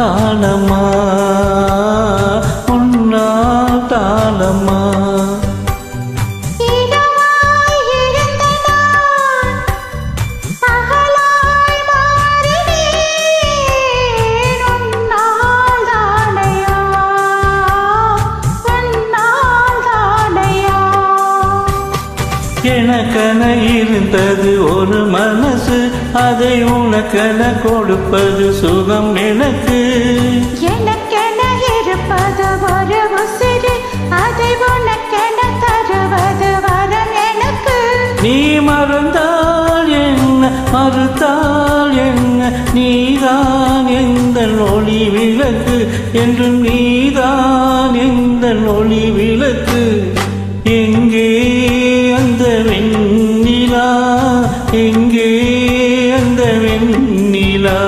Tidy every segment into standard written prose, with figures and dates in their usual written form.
தாளமா உன்னால் தாளமா எனக்கென இருந்தது ஒரு மனசு, அதை உனக்கென கொடுப்பது சுகம் எனக்கு. எனக்கென இருப்பது ஒரு உசிறு, அதை உனக்கென தருவது வரம் எனக்கு. நீ மறந்தால் என்ன மறுத்தால் என்ன, நீதான் எந்த ஒளி விளக்கு என்றும், நீதான் எந்த ஒளி விளக்கு. எங்கே அந்த வெண்ணிலா, எங்கே அந்த வெண்ணிலா.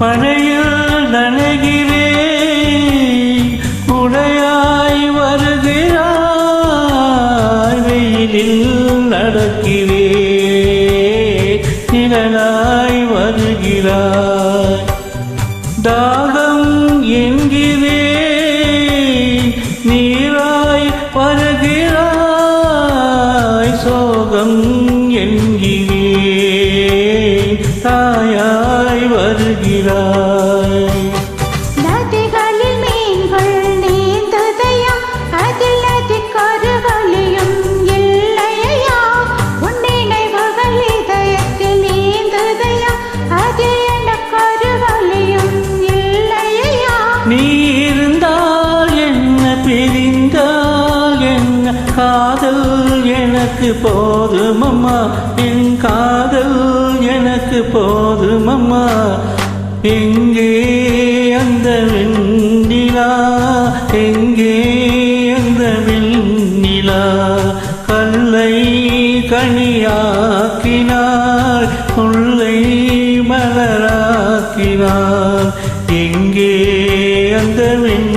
மழையில் நனைகிறேன், குடையாய் வருகிறாய், வெயிலில் நடக்கிறேன், நிழலாய் வருகிறாய். தாகம் என்கிறேன், நீராய் வருகிறாய், சோகம் என்கிறேன், தாயாய் வருகிறாய். நதிகளில் மீன்கள் நீந்துதையா, அதில் நதிக்கொரு வழியும் இல்லையா. உன் நினைவுகள் இதயத்தில் நீந்துதையா, அதில் எனக்கொரு வழியும் இல்லையா. நீ இருந்தால் என்ன பிரிந்தால் என்ன, காதல் எனக்கு போதுமம்மா, என் காதல் எனக்கு போதுமம்மா. எங்கே அந்த வெண்ணிலா, எங்கே அந்த வெண்ணிலா. கல்லை கனியாக்கினாள், முல்லை மலராக்கினாள், எங்கே அந்த வெண்ணிலா.